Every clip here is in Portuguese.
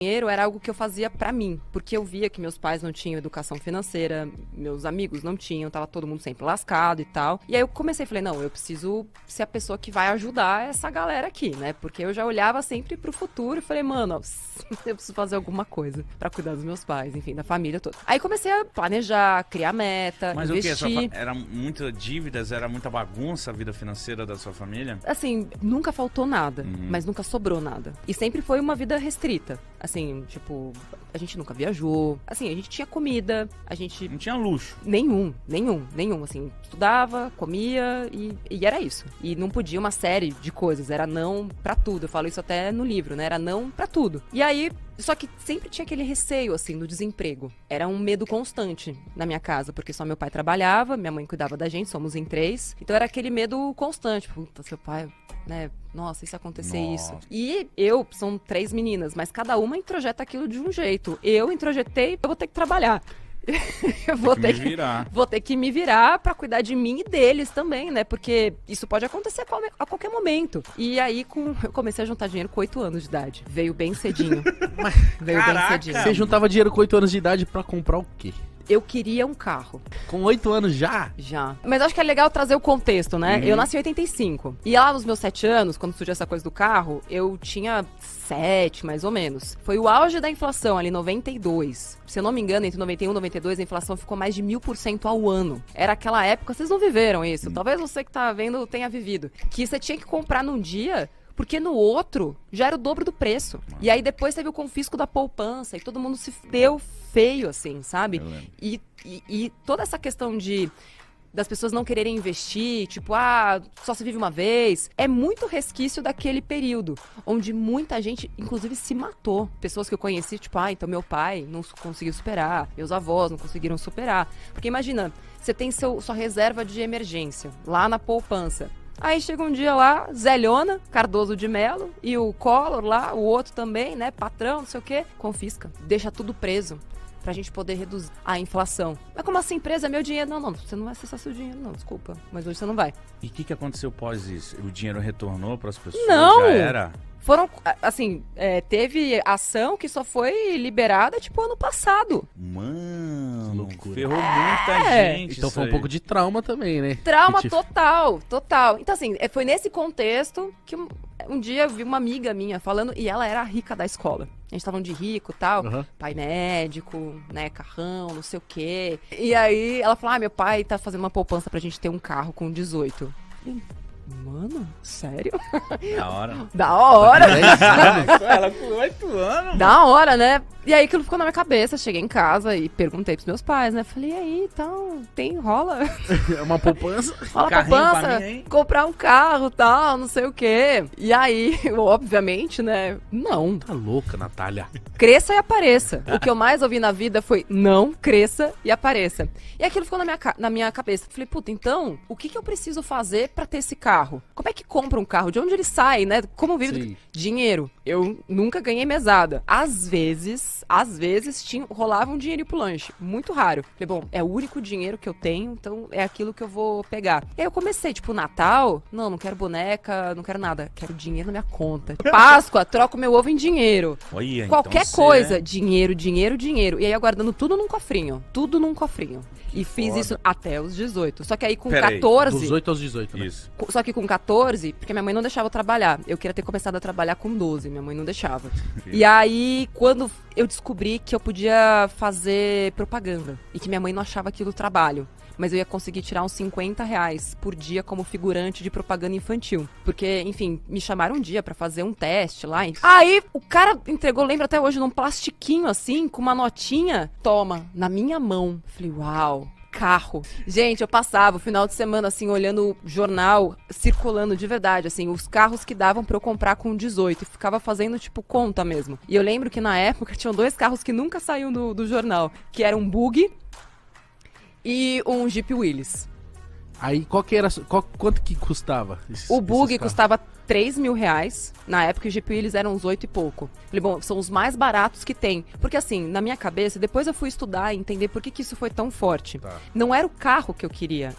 Dinheiro era algo que eu fazia pra mim, porque eu via que meus pais não tinham educação financeira, meus amigos não tinham, tava todo mundo sempre lascado e tal. E aí eu comecei, falei, não, eu preciso ser a pessoa que vai ajudar essa galera aqui, né? Porque eu já olhava sempre pro futuro e falei, mano, eu preciso fazer alguma coisa pra cuidar dos meus pais, enfim, da família toda. Aí comecei a planejar, criar meta, Mas investir. o quê? Era muita dívidas, era muita bagunça a vida financeira da sua família? Assim, nunca faltou nada, mas nunca sobrou nada. E sempre foi uma vida restrita. Assim, tipo, a gente nunca viajou. Assim, a gente tinha comida, a gente... Não tinha luxo. Nenhum. Assim, estudava, comia e era isso. E não podia uma série de coisas, era não pra tudo. Eu falo isso até no livro, né? Era não pra tudo. E aí, só que sempre tinha aquele receio, assim, do desemprego. Era um medo constante na minha casa, porque só meu pai trabalhava, minha mãe cuidava da gente, somos em 3. Então era aquele medo constante. Puta, seu pai, né? Nossa, e se acontecer isso? E são 3 meninas, mas cada uma introjeta aquilo de um jeito. Eu introjetei, eu vou ter que trabalhar. Eu vou ter que me virar pra cuidar de mim e deles também, né? Porque isso pode acontecer a qualquer momento. E aí eu comecei a juntar dinheiro com 8 anos de idade. Veio bem cedinho. Bem cedinho. Você juntava dinheiro com 8 anos de idade pra comprar o quê? Eu queria um carro. Com 8 anos já? Já. Mas acho que é legal trazer o contexto, né? Eu nasci em 85. E lá nos meus 7 anos, quando surgiu essa coisa do carro, eu tinha 7, mais ou menos. Foi o auge da inflação, ali, 92. Se eu não me engano, entre 91 e 92, a inflação ficou mais de 1000% ao ano. Era aquela época, vocês não viveram isso. Talvez você que tá vendo tenha vivido. Que você tinha que comprar num dia... Porque no outro já era o dobro do preço. E aí depois teve o confisco da poupança e todo mundo se deu feio, assim, sabe? E toda essa questão das pessoas não quererem investir, tipo, só se vive uma vez, é muito resquício daquele período, onde muita gente, inclusive, se matou. Pessoas que eu conheci, tipo, então meu pai não conseguiu superar, meus avós não conseguiram superar. Porque imagina, você tem sua reserva de emergência lá na poupança. Aí chega um dia lá, Zéliona, Cardoso de Mello, e o Collor lá, o outro também, né, patrão, não sei o quê, confisca, deixa tudo preso, pra gente poder reduzir a inflação. Mas como assim, preso? É meu dinheiro? Não, você não vai acessar seu dinheiro, não, desculpa, mas hoje você não vai. E o que aconteceu após isso? O dinheiro retornou pras pessoas? Não! Já era? Foram, assim, teve ação que só foi liberada, tipo, ano passado. Mano, ferrou muita gente. Então foi um pouco de trauma também, né? Trauma total. Então, assim, foi nesse contexto que um dia eu vi uma amiga minha falando, e ela era a rica da escola. A gente tava de rico e tal, pai médico, né, carrão, não sei o quê. E aí ela falou, meu pai tá fazendo uma poupança pra gente ter um carro com 18. Mano, sério? Da hora. Da hora. Ela com 8 anos. Da hora, né? E aí aquilo ficou na minha cabeça. Cheguei em casa e perguntei pros meus pais, né? Falei, e aí, então, rola? É uma poupança? Rola poupança, comprar um carro e tal, não sei o quê. E aí, obviamente, né? Não. Tá louca, Natália. Cresça e apareça. O que eu mais ouvi na vida foi, não cresça e apareça. E aquilo ficou na minha cabeça. Falei, puta, então, o que eu preciso fazer pra ter esse carro? Como é que compra um carro? De onde ele sai, né? Como vive? Dinheiro. Eu nunca ganhei mesada. Às vezes rolava um dinheirinho pro lanche. Muito raro. Falei, bom, é o único dinheiro que eu tenho, então é aquilo que eu vou pegar. E aí eu comecei, tipo, Natal, não quero boneca, não quero nada. Quero dinheiro na minha conta. Páscoa, troco meu ovo em dinheiro. Olha, qualquer então coisa, dinheiro. E aí aguardando tudo num cofrinho. E fiz isso até os 18. Só que aí com 14... Dos 8 aos 18, né? Isso. Só que com 14, porque minha mãe não deixava eu trabalhar. Eu queria ter começado a trabalhar com 12, minha mãe não deixava. E aí, quando eu descobri que eu podia fazer propaganda e que minha mãe não achava aquilo trabalho, mas eu ia conseguir tirar uns R$50 por dia como figurante de propaganda infantil. Porque, enfim, me chamaram um dia pra fazer um teste lá. Aí, o cara entregou, lembro até hoje, num plastiquinho assim, com uma notinha. Toma, na minha mão. Falei, uau. Carro. Gente, eu passava o final de semana, assim, olhando o jornal, circulando de verdade, assim, os carros que davam pra eu comprar com 18. E ficava fazendo, tipo, conta mesmo. E eu lembro que na época tinham 2 carros que nunca saíam do jornal, que era um Buggy e um Jeep Willys. Aí, quanto que custava? O Buggy custava R$3.000. Na época, o Jeep Willys eram uns 8 e pouco. Falei, bom, são os mais baratos que tem. Porque assim, na minha cabeça, depois eu fui estudar e entender por que isso foi tão forte. Tá. Não era o carro que eu queria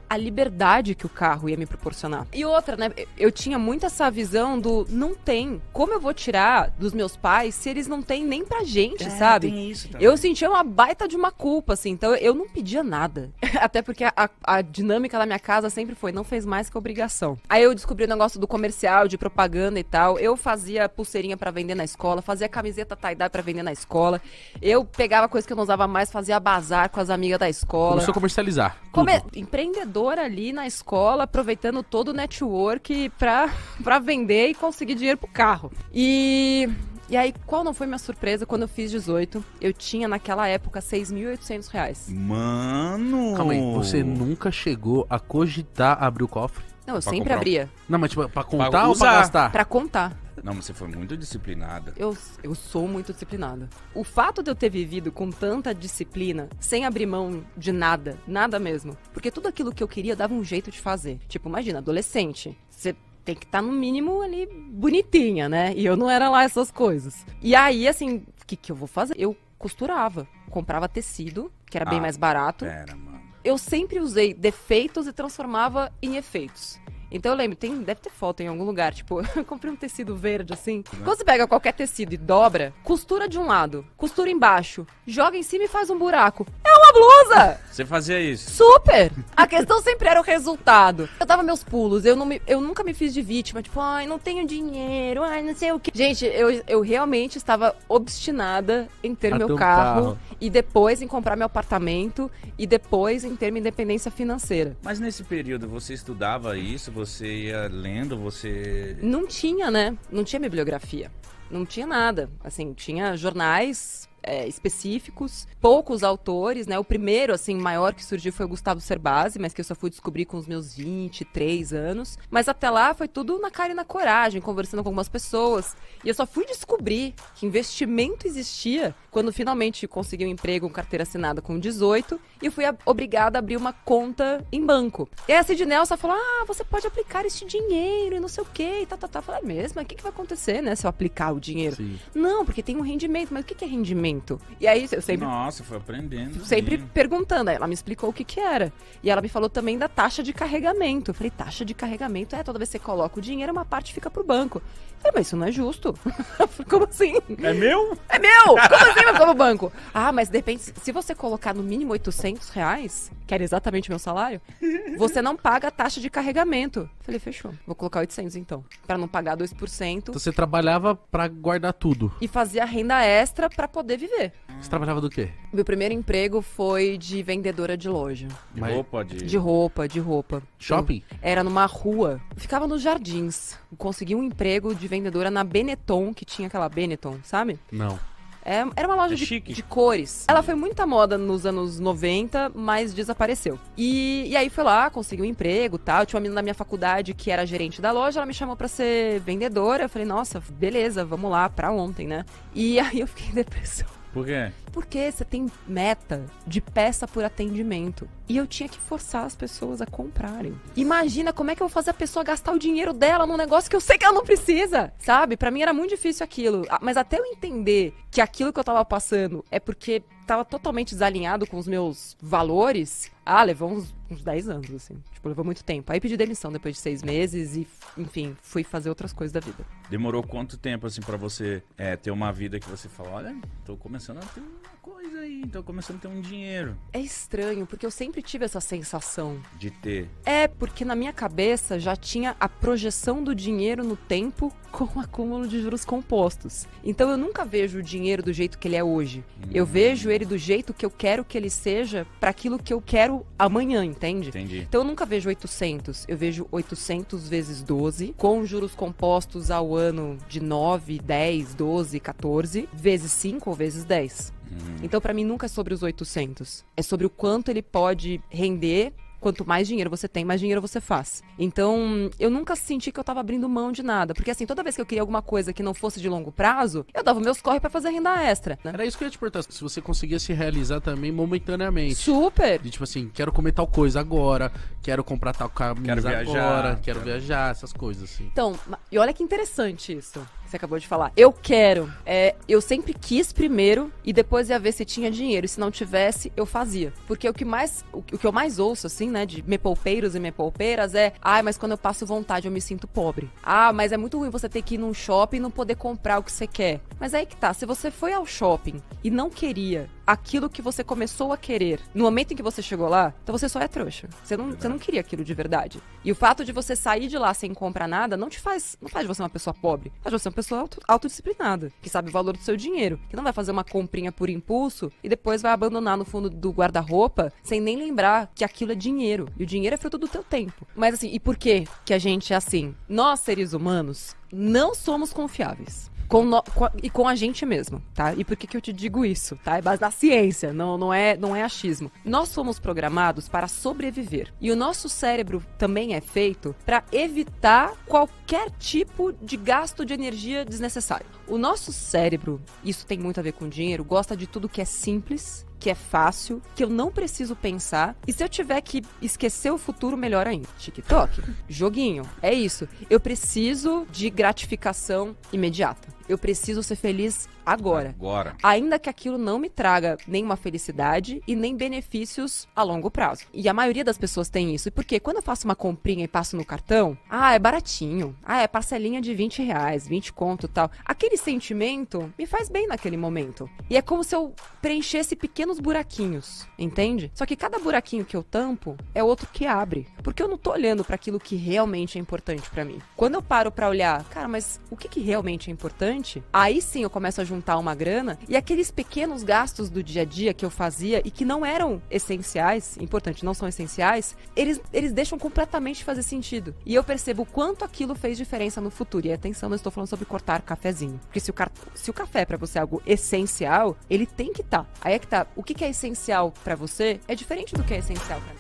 a liberdade que o carro ia me proporcionar. E outra, né, eu tinha muito essa visão do não tem. Como eu vou tirar dos meus pais se eles não têm nem pra gente, sabe? Tem isso também. Eu sentia uma baita de uma culpa, assim, então eu não pedia nada. Até porque a dinâmica da minha casa sempre foi, não fez mais que obrigação. Aí eu descobri o negócio do comercial, de propaganda e tal. Eu fazia pulseirinha pra vender na escola, fazia camiseta tie-dye pra vender na escola. Eu pegava coisa que eu não usava mais, fazia bazar com as amigas da escola. Começou a comercializar. tudo. Empreendedora ali na escola, aproveitando todo o network pra vender e conseguir dinheiro pro carro. E aí, qual não foi minha surpresa quando eu fiz 18? Eu tinha, naquela época, R$6.800. Mano! Calma aí, você nunca chegou a cogitar abrir o cofre? Não, eu Pra sempre comprar abria. Não, mas tipo, pra contar Pra ou usar. pra gastar? Pra contar. Não, mas você foi muito disciplinada. Eu sou muito disciplinada. O fato de eu ter vivido com tanta disciplina, sem abrir mão de nada, nada mesmo. Porque tudo aquilo que eu queria, eu dava um jeito de fazer. Tipo, imagina, adolescente. Você tem que estar no mínimo ali bonitinha, né? E eu não era lá essas coisas. E aí, assim, o que eu vou fazer? Eu costurava. Comprava tecido, que era bem mais barato. Pera, mano. Eu sempre usei defeitos e transformava em efeitos. Então eu lembro, deve ter foto em algum lugar, tipo, eu comprei um tecido verde, assim. Quando você pega qualquer tecido e dobra, costura de um lado, costura embaixo, joga em cima e faz um buraco. É uma blusa! Você fazia isso? Super! A questão sempre era o resultado. Eu dava meus pulos, eu nunca me fiz de vítima, tipo, ai, não tenho dinheiro, ai, não sei o quê. Gente, eu realmente estava obstinada em ter A meu ter um carro, carro. e depois em comprar meu apartamento, e depois em ter minha independência financeira. Mas nesse período, você estudava isso? Você ia lendo? Você... Não tinha, né? Não tinha bibliografia. Não tinha nada. Assim, tinha jornais específicos, poucos autores, né? O primeiro, assim, maior que surgiu foi o Gustavo Cerbasi, mas que eu só fui descobrir com os meus 23 anos. Mas até lá foi tudo na cara e na coragem, conversando com algumas pessoas. E eu só fui descobrir que investimento existia quando finalmente consegui um emprego com carteira assinada com 18 e eu fui obrigada a abrir uma conta em banco. E aí a Cidinel Nelson falou, você pode aplicar este dinheiro e não sei o quê, e tá. Eu falei, mesmo? Mas o que vai acontecer, né, se eu aplicar o dinheiro? Sim. Não, porque tem um rendimento. Mas o que é rendimento? E aí eu sempre... Nossa, foi aprendendo. Sempre mesmo. perguntando, aí ela me explicou o que era. E ela me falou também da taxa de carregamento. Eu falei, taxa de carregamento toda vez que você coloca o dinheiro, uma parte fica pro banco. Eu falei, mas isso não é justo. Eu falei, como assim? É meu? É meu! Como assim vai ficar no banco? Mas de repente, se você colocar no mínimo R$800, que era exatamente o meu salário, você não paga a taxa de carregamento. Eu falei, fechou. Vou colocar 800 então, pra não pagar 2%. Então você trabalhava pra guardar tudo. E fazia renda extra pra poder viver. Você trabalhava do quê? Meu primeiro emprego foi de vendedora de loja. De Mas- roupa? De roupa. Shopping? Era numa rua. Eu ficava nos jardins. Consegui um emprego de vendedora na Benetton, que tinha aquela Benetton, sabe? Não. Era uma loja chique. de cores. Ela foi muita moda nos anos 90, mas desapareceu. E aí fui lá, consegui um emprego e tal. Tinha uma menina na minha faculdade que era gerente da loja, ela me chamou pra ser vendedora. Eu falei, nossa, beleza, vamos lá, pra ontem, né? E aí eu fiquei em depressão. Por quê? Porque você tem meta de peça por atendimento. E eu tinha que forçar as pessoas a comprarem. Imagina como é que eu vou fazer a pessoa gastar o dinheiro dela num negócio que eu sei que ela não precisa, sabe? Pra mim era muito difícil aquilo. Mas até eu entender que aquilo que eu tava passando é porque tava totalmente desalinhado com os meus valores, levou uns 10 anos, assim. Tipo, levou muito tempo. Aí pedi demissão depois de 6 meses e, enfim, fui fazer outras coisas da vida. Demorou quanto tempo, assim, pra você ter uma vida que você fala, olha, tô começando a ter uma coisa aí, tô começando a ter um dinheiro É estranho, porque eu sempre tive essa sensação. de ter. Porque na minha cabeça já tinha a projeção do dinheiro no tempo com o acúmulo de juros compostos. Então eu nunca vejo o dinheiro do jeito que ele é hoje. Eu vejo ele do jeito que eu quero que ele seja para aquilo que eu quero amanhã, entende? Entendi. Então eu nunca vejo 800, eu vejo 800 vezes 12, com juros compostos ao ano de 9, 10, 12, 14, vezes 5 ou vezes 10. Então pra mim nunca é sobre os 800, é sobre o quanto ele pode render Quanto mais dinheiro você tem, mais dinheiro você faz. Então, eu nunca senti que eu tava abrindo mão de nada. Porque assim, toda vez que eu queria alguma coisa que não fosse de longo prazo, eu dava meus corre pra fazer renda extra, né? Era isso que eu ia te perguntar, se você conseguia se realizar também momentaneamente. Super! De tipo assim, quero comer tal coisa agora, quero comprar tal camisa Quero viajar, agora, quero viajar, essas coisas assim. Então, e olha que interessante isso. Você acabou de falar. Eu quero. Eu sempre quis primeiro e depois ia ver se tinha dinheiro. E se não tivesse, eu fazia. Porque o que eu mais ouço, assim, né, de me poupeiros e me poupeiras é: ai, mas quando eu passo vontade eu me sinto pobre. Ah, mas é muito ruim você ter que ir num shopping e não poder comprar o que você quer. Mas aí que tá, se você foi ao shopping e não queria aquilo que você começou a querer no momento em que você chegou lá, então você só é trouxa. Você não queria aquilo de verdade. E o fato de você sair de lá sem comprar nada não faz de você uma pessoa pobre. Faz de você uma pessoa autodisciplinada, que sabe o valor do seu dinheiro, que não vai fazer uma comprinha por impulso e depois vai abandonar no fundo do guarda-roupa sem nem lembrar que aquilo é dinheiro. E o dinheiro é fruto do teu tempo. Mas assim, e por que a gente é assim? Nós, seres humanos, não somos confiáveis. Com a gente mesmo, tá? E por que eu te digo isso, tá? É base na ciência, não é achismo. Nós somos programados para sobreviver. E o nosso cérebro também é feito para evitar qualquer tipo de gasto de energia desnecessário. O nosso cérebro, isso tem muito a ver com dinheiro, gosta de tudo que é simples, que é fácil, que eu não preciso pensar. E se eu tiver que esquecer o futuro, melhor ainda. TikTok, joguinho, é isso. Eu preciso de gratificação imediata. Eu preciso ser feliz agora. Ainda que aquilo não me traga nenhuma felicidade e nem benefícios a longo prazo. E a maioria das pessoas tem isso. E por quê? Quando eu faço uma comprinha e passo no cartão, é baratinho. É parcelinha de R$20, 20 conto e tal. Aquele sentimento me faz bem naquele momento. E é como se eu preenchesse pequenos buraquinhos, entende? Só que cada buraquinho que eu tampo é outro que abre. Porque eu não tô olhando para aquilo que realmente é importante para mim. Quando eu paro para olhar, cara, mas o que realmente é importante? Aí sim eu começo a juntar uma grana e aqueles pequenos gastos do dia a dia que eu fazia e que não eram essenciais, importante, não são essenciais, eles deixam completamente de fazer sentido. E eu percebo o quanto aquilo fez diferença no futuro. E atenção, não estou falando sobre cortar cafezinho. Porque se o café pra você é algo essencial, ele tem que estar. Aí é que tá. O que é essencial pra você é diferente do que é essencial pra mim.